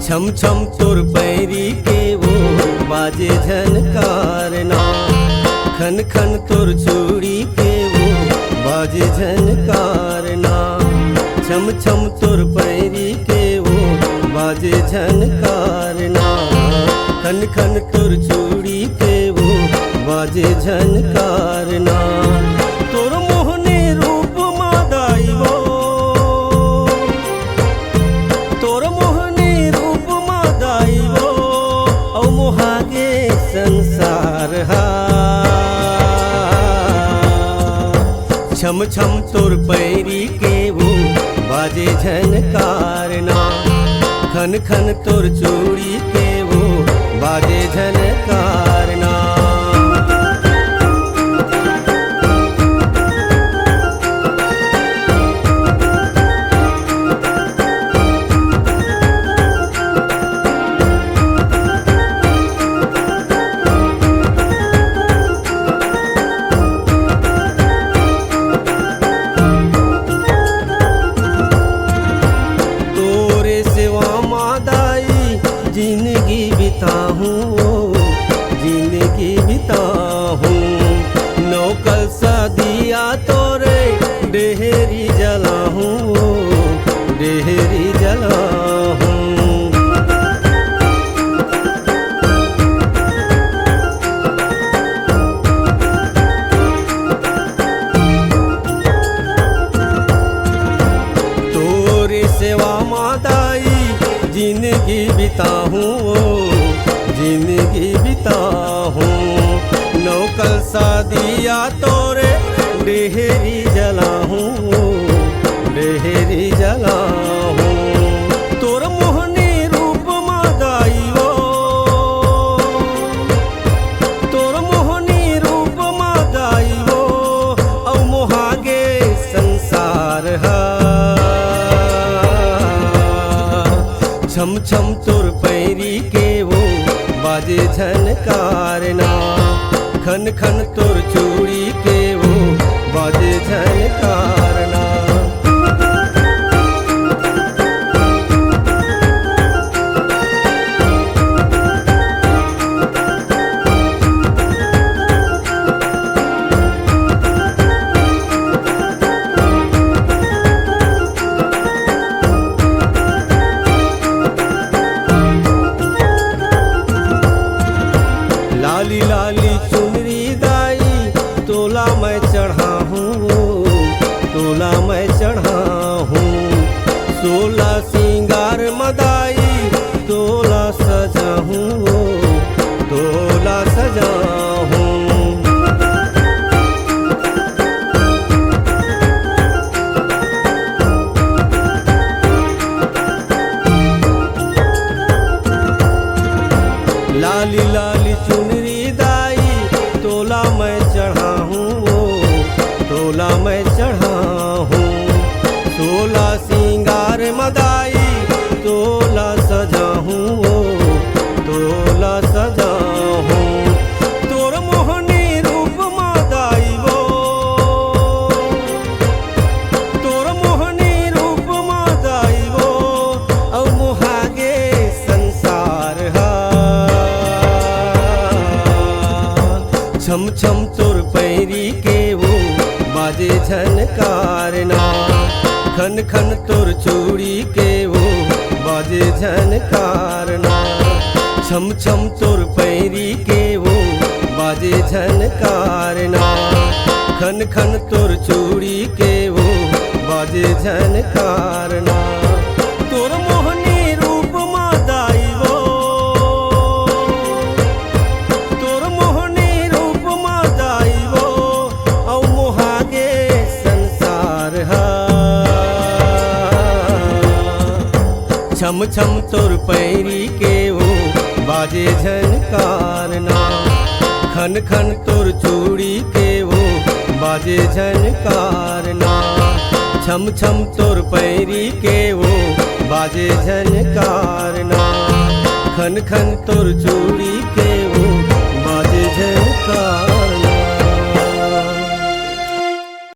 छम छम तोर पैरी के वो बाजे झनकारना, खन खन तोर चूड़ी के वो बाजे झनकारना। छम छम तोर पैरी के वो बाजे झनकारना, खन खन तोर चूड़ी के वो बाजे झनकारना। तोर मोहनी रूप मादाई वो, तोर मोहनी रूप मादाई वो, औ मोहागे संसार हा। छम छम तोर पैरी के वो बाजे झनकारना, खन खन तोर चूड़ी के वो बाजे झनकारना। जिंदगी बिताऊं, जिंदगी बिताऊं, नौकल सा दिया तोरे डेहरी जलाऊं, डेहरी जलाऊं। तोरे सेवा मादाई जिंदगी बिताऊं, जिंदगी बिताऊं, नौकल सा दिया तोरे डेहरी जलाऊं, डेहरी जलाऊं। तोर मोहनी रूप मादाई वो, तोर मोहनी रूप मादाई वो, औ मोहागे संसार हा। छम छम तोर पैरी के वो बाजे झनकारना, खन खन तोर चूड़ी के वो बाजे झनकारना। लाली लाली चुनरी दाई तोला मैं चढ़ा हूँ, तोला मैं चढ़ा हूँ। सोला सिंगार मदाई तोला सजा हूँ, तोला सजा हूँ। लाली लाली चुनरी दाई तोला मैं चढ़ा हूँ, तोला मैं चढ़ा हूँ। सोला सिंगार मदाई तोला सजा हूँ, तोला सजा हूँ। तोर मोहनी रूप मादाई वो, तोर मोहनी रूप मादाई वो, औ मोहागे संसार हा। छम छम तोर पैरी के वो बाजे झनकारना, खन खन तोर चूड़ी के वो बाजे झनकारना। छम छम तोर पैरी के वो बाजे झनकारना, खन खन तोर चूड़ी के वो बाजे झनकारना। तोर मोहनी रूप मादाई वो, तोर मोहनी रूप मादाई वो, औ मोहागे संसार हा। छम छम तोर पैरी के वो बाजे झनकारना, खन खन तोर चूड़ी के वो बाजे झनकारना। छम छम तोर पैरी के वो बाजे झनकारना, खन खन तोर चूड़ी के वो बाजे झन